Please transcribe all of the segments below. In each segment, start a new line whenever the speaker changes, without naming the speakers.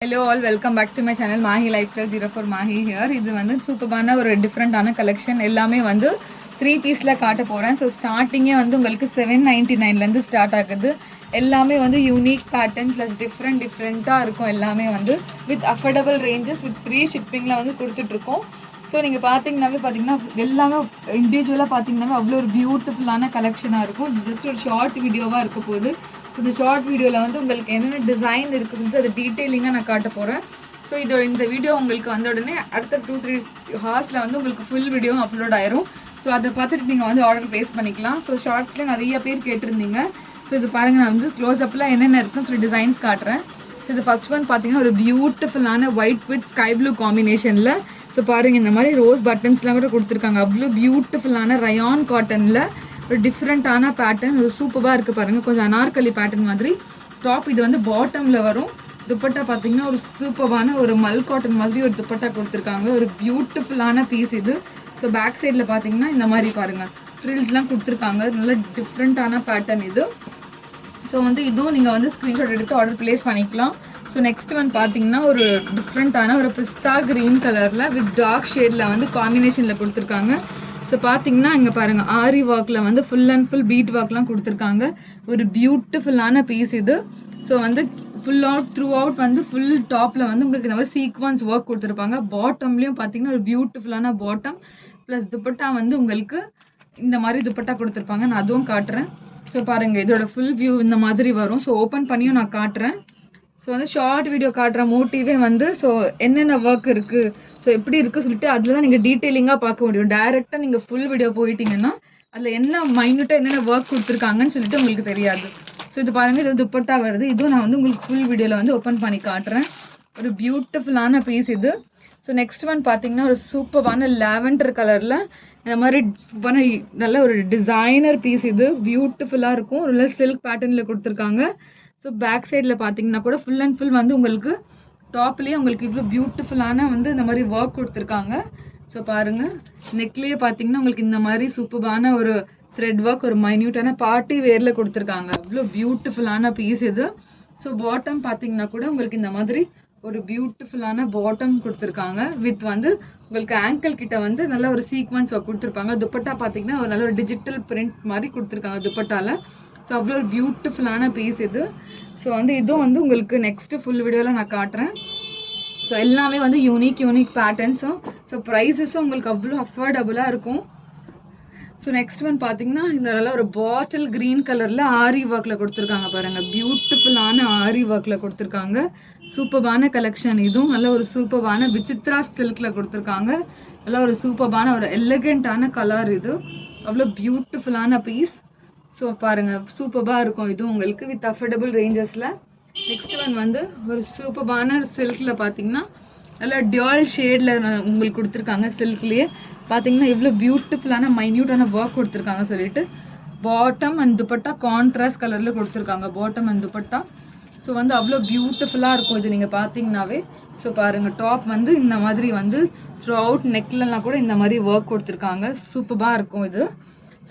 Hello all, welcome back to my channel Mahi Lifestyle 04 Mahi here. இது வந்து சூப்பரான ஒரு டிஃப்ரெண்டான கலெக்ஷன் எல்லாமே வந்து 3 பீஸ்ல காட்ட போறேன். ஸோ ஸ்டார்டிங்கே வந்து உங்களுக்கு 799லேருந்து ஸ்டார்ட் ஆகுது. எல்லாமே வந்து யூனிக் பேட்டர்ன் ப்ளஸ் டிஃப்ரெண்ட்டாக இருக்கும். எல்லாமே வந்து with affordable ranges with free ஷிப்பிங்கில் வந்து கொடுத்துட்ருக்கோம். ஸோ நீங்கள் பார்த்தீங்கன்னா எல்லாமே இண்டிவிஜுவலாக பார்த்தீங்கன்னாவே அவ்வளோ ஒரு பியூட்டிஃபுல்லான கலெக்ஷனாக இருக்கும். ஜஸ்ட் ஒரு ஷார்ட் வீடியோவாக இருக்க போகுது. ஸோ இந்த ஷார்ட் வீடியோவில் வந்து உங்களுக்கு என்னென்ன டிசைன் இருக்குதுன்னு அது டீட்டெயிலிங்காக நான் காட்ட போகிறேன். ஸோ இந்த வீடியோ உங்களுக்கு வந்த உடனே அடுத்த 2-3 ஹார்ஸில் வந்து உங்களுக்கு ஃபுல் வீடியோ அப்லோட் ஆயிரும். ஸோ அதை பார்த்துட்டு நீங்கள் வந்து ஆர்டர் ப்ளேஸ் பண்ணிக்கலாம். ஸோ ஷார்ட்ஸில் நிறைய பேர் கேட்டிருந்தீங்க. ஸோ இது பாருங்கள், நான் வந்து க்ளோஸ்அப்பில் என்னென்ன இருக்குன்னு சொல்லி டிசைன்ஸ் காட்டுறேன். ஸோ இது ஃபர்ஸ்ட் ஒன் பார்த்தீங்கன்னா ஒரு பியூட்டிஃபுல்லான ஒயிட் வித் ஸ்கை ப்ளூ காம்பினேஷனில். ஸோ பாருங்கள், இந்த மாதிரி ரோஸ் பட்டன்ஸ்லாம் கூட கொடுத்துருக்காங்க. அவ்வளோ பியூட்டிஃபுல்லான ரயான் காட்டனில் ஒரு டிஃப்ரெண்ட்டான பேட்டர்ன், ஒரு சூப்பராக இருக்குது பாருங்கள். கொஞ்சம் அனார்கலி பேட்டர்ன் மாதிரி டாப். இது வந்து பாட்டமில் வரும். துப்பட்டா பார்த்தீங்கன்னா ஒரு சூப்பரான ஒரு மல் காட்டன் மாதிரி ஒரு துப்பட்டா கொடுத்துருக்காங்க. ஒரு பியூட்டிஃபுல்லான பீஸ் இது. ஸோ பேக் சைடில் பார்த்தீங்கன்னா இந்த மாதிரி பாருங்கள் ஃப்ரில்ஸ்லாம் கொடுத்துருக்காங்க. நல்ல டிஃப்ரெண்ட்டான பேட்டர்ன் இது. ஸோ வந்து இதுவும் நீங்கள் வந்து ஸ்க்ரீன்ஷாட் எடுத்து ஆர்டர் ப்ளேஸ் பண்ணிக்கலாம். ஸோ நெக்ஸ்ட் ஒன் பார்த்தீங்கன்னா ஒரு டிஃப்ரெண்ட்டான ஒரு பிஸ்தா க்ரீன் கலரில் வித் டார்க் ஷேடில் வந்து காம்பினேஷனில் கொடுத்துருக்காங்க. ஸோ பார்த்தீங்கன்னா இங்கே பாருங்கள், ஆரி ஒர்க்கில் வந்து ஃபுல் அண்ட் ஃபுல் பீட் ஒர்க்லாம் கொடுத்துருக்காங்க. ஒரு பியூட்டிஃபுல்லான பீஸ் இது. ஸோ வந்து த்ரூ அவுட் வந்து ஃபுல் டாப்பில் வந்து உங்களுக்கு இந்த மாதிரி சீக்வன்ஸ் ஒர்க் கொடுத்துருப்பாங்க. பாட்டம்லேயும் பார்த்தீங்கன்னா ஒரு பியூட்டிஃபுல்லான பாட்டம் ப்ளஸ் துப்பட்டா வந்து உங்களுக்கு இந்த மாதிரி துப்பட்டா கொடுத்துருப்பாங்க. நான் அதுவும் காட்டுறேன். ஸோ பாருங்கள், இதோட ஃபுல் வியூ இந்த மாதிரி வரும். ஸோ ஓப்பன் பண்ணியும் நான் காட்டுறேன். ஸோ வந்து ஷார்ட் வீடியோ காட்டுற மோட்டிவே வந்து ஸோ என்னென்ன ஒர்க் இருக்குது, ஸோ எப்படி இருக்குது சொல்லிட்டு அதில் தான் நீங்கள் டீட்டெயிலிங்காக பார்க்க முடியும். டைரெக்டாக நீங்கள் ஃபுல் வீடியோ போயிட்டீங்கன்னா அதில் என்ன மைன்யூட்டாக என்னென்ன ஒர்க் கொடுத்துருக்காங்கன்னு சொல்லிட்டு உங்களுக்கு தெரியாது. ஸோ இது பாருங்கள், இது துப்பட்டா வருது. இதுவும் நான் வந்து உங்களுக்கு ஃபுல் வீடியோவில் வந்து ஓப்பன் பண்ணி காட்டுறேன். ஒரு பியூட்டிஃபுல்லான பீஸ் இது. ஸோ நெக்ஸ்ட் ஒன் பார்த்தீங்கன்னா ஒரு சூப்பரான லாவெண்டர் கலரில் இந்த மாதிரி நல்ல ஒரு டிசைனர் பீஸ் இது. பியூட்டிஃபுல்லாக இருக்கும். ஒரு சில்க் பேட்டர்னில் கொடுத்துருக்காங்க. ஸோ பேக் சைடில் பார்த்தீங்கன்னா கூட ஃபுல் அண்ட் ஃபுல் வந்து உங்களுக்கு டாப்லேயே உங்களுக்கு இவ்வளோ பியூட்டிஃபுல்லான வந்து இந்த மாதிரி ஒர்க் கொடுத்துருக்காங்க. ஸோ பாருங்கள், நெக்லேயே பார்த்தீங்கன்னா உங்களுக்கு இந்த மாதிரி சூப்பரான ஒரு த்ரெட் ஒர்க், ஒரு மைன்யூட்டான பார்ட்டி வேரில் கொடுத்துருக்காங்க. அவ்வளோ பியூட்டிஃபுல்லான பீஸ் இது. ஸோ பாட்டம் பார்த்தீங்கன்னா கூட உங்களுக்கு இந்த மாதிரி ஒரு பியூட்டிஃபுல்லான பாட்டம் கொடுத்துருக்காங்க. வித் வந்து உங்களுக்கு ஆங்கிள் கிட்ட வந்து நல்ல ஒரு சீக்வன்ஸ் ஒர்க் கொடுத்துருப்பாங்க. துப்பட்டா பார்த்தீங்கன்னா ஒரு நல்ல ஒரு டிஜிட்டல் பிரிண்ட் மாதிரி கொடுத்துருக்காங்க துப்பட்டாவில். ஸோ அவ்வளோ ஒரு பியூட்டிஃபுல்லான பீஸ் இது. ஸோ வந்து இதுவும் வந்து உங்களுக்கு நெக்ஸ்ட்டு ஃபுல் வீடியோவில் நான் காட்டுறேன். ஸோ எல்லாமே வந்து யூனிக் பேட்டர்ன்ஸும் ஸோ ப்ரைஸஸும் உங்களுக்கு அவ்வளோ அஃபோர்டபுளாக இருக்கும். ஸோ நெக்ஸ்ட் ஒன் பார்த்தீங்கன்னா இந்த நல்ல ஒரு பாட்டில் க்ரீன் கலரில் ஆரி ஒர்க்கில் கொடுத்துருக்காங்க பாருங்கள். பியூட்டிஃபுல்லான ஆரி ஒர்க்கில் கொடுத்துருக்காங்க. சூப்பரான கலெக்ஷன் இதுவும். நல்ல ஒரு சூப்பரான விசித்ரா சில்கில் கொடுத்துருக்காங்க. நல்ல ஒரு சூப்பரான ஒரு எலிகெண்ட்டான கலர் இது. அவ்வளோ பியூட்டிஃபுல்லான பீஸ். ஸோ பாருங்கள், சூப்பராக இருக்கும் இதுவும் உங்களுக்கு வித் அஃபோர்டபுள் ரேஞ்சஸில். நெக்ஸ்ட் ஒன் வந்து ஒரு சூப்பரான சில்கில் பார்த்தீங்கன்னா நல்லா டியூல் ஷேடில் உங்களுக்கு கொடுத்துருக்காங்க. சில்க்லேயே பார்த்தீங்கன்னா இவ்வளோ பியூட்டிஃபுல்லான மைன்யூட்டான ஒர்க் கொடுத்துருக்காங்க சொல்லிட்டு. பாட்டம் அண்ட் துப்பட்டா கான்ட்ராஸ்ட் கலரில் கொடுத்துருக்காங்க, பாட்டம் அண்ட் துப்பட்டா. ஸோ வந்து அவ்வளோ பியூட்டிஃபுல்லாக இருக்கும் இது நீங்கள் பார்த்தீங்கன்னாவே. ஸோ பாருங்கள், டாப் வந்து இந்த மாதிரி வந்து த்ரூ அவுட் நெக்லலாம் கூட இந்த மாதிரி ஒர்க் கொடுத்துருக்காங்க. சூப்பராக இருக்கும் இது.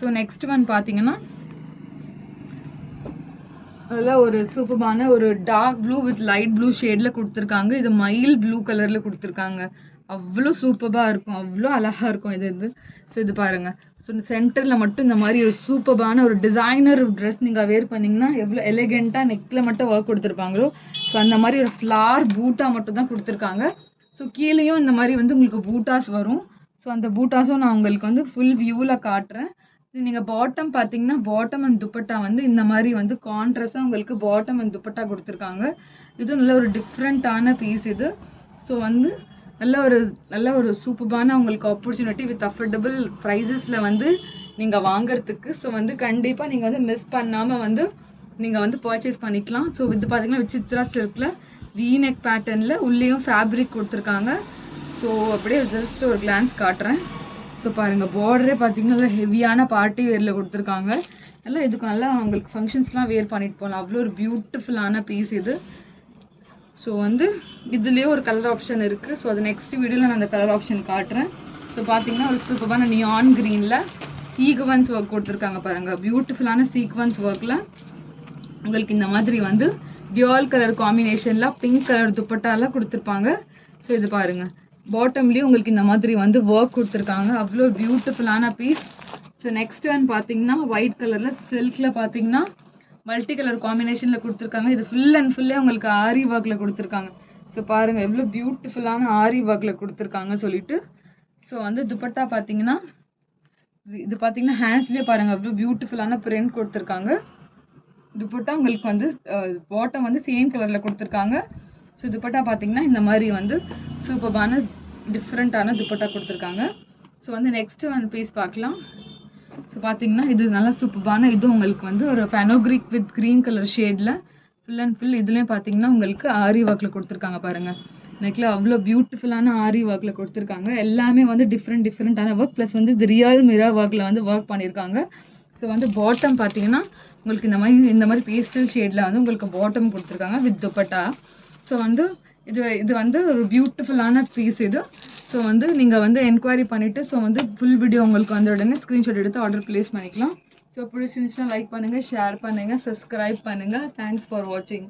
ஸோ நெக்ஸ்ட் ஒன் பார்த்தீங்கன்னா அதில் ஒரு சூப்பரான ஒரு dark blue with light blue ஷேடில் கொடுத்துருக்காங்க. இது மயில் ப்ளூ கலரில் கொடுத்துருக்காங்க. அவ்வளோ சூப்பராக இருக்கும், அவ்வளோ அழகாக இருக்கும் இது. ஸோ இது பாருங்கள். ஸோ இந்த சென்டரில் மட்டும் இந்த மாதிரி ஒரு சூப்பரான ஒரு டிசைனர் ட்ரெஸ் நீங்கள் வேர் பண்ணிங்கன்னா எவ்வளோ எலிகெண்ட்டாக நெக்கில் மட்டும் ஒர்க் கொடுத்துருப்பாங்களோ ஸோ அந்த மாதிரி ஒரு ஃப்ளார் பூட்டா மட்டும் தான் கொடுத்துருக்காங்க. ஸோ கீழேயும் இந்த மாதிரி வந்து உங்களுக்கு பூட்டாஸ் வரும். ஸோ அந்த பூட்டாஸும் நான் உங்களுக்கு வந்து ஃபுல் வியூவில் காட்டுறேன். நீங்கள் பாட்டம் பார்த்தீங்கன்னா பாட்டம் அண்ட் துப்பட்டா வந்து இந்த மாதிரி வந்து கான்ட்ராஸ்டாக உங்களுக்கு பாட்டம் அண்ட் துப்பட்டா கொடுத்துருக்காங்க. இதுவும் நல்ல ஒரு டிஃப்ரெண்ட்டான பீஸ் இது. ஸோ வந்து நல்ல ஒரு சூப்பரான உங்களுக்கு ஆப்பர்ச்சுனிட்டி வித் அஃபோர்டபுள் ப்ரைஸஸில் வந்து நீங்கள் வாங்குறதுக்கு. ஸோ வந்து கண்டிப்பாக நீங்கள் வந்து மிஸ் பண்ணாமல் வந்து நீங்கள் வந்து பர்ச்சேஸ் பண்ணிக்கலாம். ஸோ இது பார்த்தீங்கன்னா விசித்ரா சில்கில் வீநெக் பேட்டர்னில் உள்ளேயும் ஃபேப்ரிக் கொடுத்துருக்காங்க. ஸோ அப்படியே ஜஸ்ட் ஒரு கிளான்ஸ் காட்டுறேன். ஸோ பாருங்கள், பார்டரே பார்த்தீங்கன்னா நல்லா ஹெவியான பார்ட்டி வேரில் கொடுத்துருக்காங்க. இதுக்கு நல்லா உங்களுக்கு ஃபங்க்ஷன்ஸ்லாம் வேர் பண்ணிட்டு போகலாம். அவ்வளோ ஒரு பியூட்டிஃபுல்லான பீஸ் இது. ஸோ வந்து இதுலேயே ஒரு கலர் ஆப்ஷன் இருக்குது. ஸோ அது நெக்ஸ்ட் வீடியோவில் நான் அந்த கலர் ஆப்ஷன் காட்டுறேன். ஸோ பார்த்தீங்கன்னா ஒரு சூப்பரான நியான் க்ரீனில் சீக்வன்ஸ் ஒர்க் கொடுத்துருக்காங்க பாருங்கள். பியூட்டிஃபுல்லான சீக்வன்ஸ் ஒர்க்கில் உங்களுக்கு இந்த மாதிரி வந்து டியூல் கலர் காம்பினேஷனில் பிங்க் கலர் துப்பட்டாலாம் கொடுத்துருப்பாங்க. ஸோ இது பாருங்கள், பாட்டம்லேயும் உங்களுக்கு இந்த மாதிரி வந்து ஒர்க் கொடுத்துருக்காங்க. அவ்வளோ பியூட்டிஃபுல்லான பீஸ். ஸோ நெக்ஸ்ட் ஒன் பார்த்தீங்கன்னா ஒயிட் கலரில் சில்கில் பார்த்தீங்கன்னா மல்டி கலர் காம்பினேஷனில் கொடுத்துருக்காங்க. இது ஃபுல் அண்ட் ஃபுல்லே உங்களுக்கு ஆரி ஒர்க்கில் கொடுத்துருக்காங்க. ஸோ பாருங்கள் எவ்வளோ பியூட்டிஃபுல்லான ஆரி ஒர்க்கில் கொடுத்துருக்காங்க சொல்லிட்டு. ஸோ வந்து துப்பட்டா பார்த்தீங்கன்னா இது பார்த்தீங்கன்னா ஹேண்ட்ஸ்லேயே பாருங்கள் எவ்வளோ பியூட்டிஃபுல்லான பிரிண்ட் கொடுத்துருக்காங்க. துப்பட்டா உங்களுக்கு வந்து பாட்டம் வந்து சேம் கலரில் கொடுத்துருக்காங்க. ஸோ துப்பட்டா பார்த்தீங்கன்னா இந்த மாதிரி வந்து சூப்பரான டிஃப்ரெண்ட்டான துப்பட்டா கொடுத்துருக்காங்க. ஸோ வந்து நெக்ஸ்ட்டு ஒன் பீஸ் பார்க்கலாம். ஸோ பார்த்தீங்கன்னா இது நல்லா சூப்பரான இது உங்களுக்கு வந்து ஒரு ஃபெனோக்ரிக் வித் க்ரீன் கலர் ஷேடில் ஃபுல் அண்ட் ஃபுல் இதுலேயும் பார்த்தீங்கன்னா உங்களுக்கு ஆரி ஒர்க்கில் கொடுத்துருக்காங்க. பாருங்கள் நெக்கில் அவ்வளோ பியூட்டிஃபுல்லான ஆரி ஒர்க்கில் கொடுத்துருக்காங்க. எல்லாமே வந்து டிஃப்ரெண்ட்டான ஒர்க் ப்ளஸ் வந்து இது ரியல் மிரர் ஒர்க்கில் வந்து ஒர்க் பண்ணியிருக்காங்க. ஸோ வந்து பாட்டம் பார்த்தீங்கன்னா உங்களுக்கு இந்த மாதிரி பேஸ்டல் ஷேடில் வந்து உங்களுக்கு பாட்டம் கொடுத்துருக்காங்க வித் துப்பட்டா. ஸோ வந்து இது வந்து ஒரு பியூட்டிஃபுல்லான பீஸ் இது. ஸோ வந்து நீங்கள் வந்து என்கொயரி பண்ணிவிட்டு ஸோ வந்து ஃபுல் வீடியோ உங்களுக்கு வந்து உடனே ஸ்க்ரீன்ஷாட் எடுத்து ஆர்டர் ப்ளேஸ் பண்ணிக்கலாம். ஸோ பிடிச்சிருந்துச்சுன்னா லைக் பண்ணுங்கள், ஷேர் பண்ணுங்கள், சப்ஸ்கிரைப் பண்ணுங்கள். தேங்க்ஸ் ஃபார் வாட்சிங்.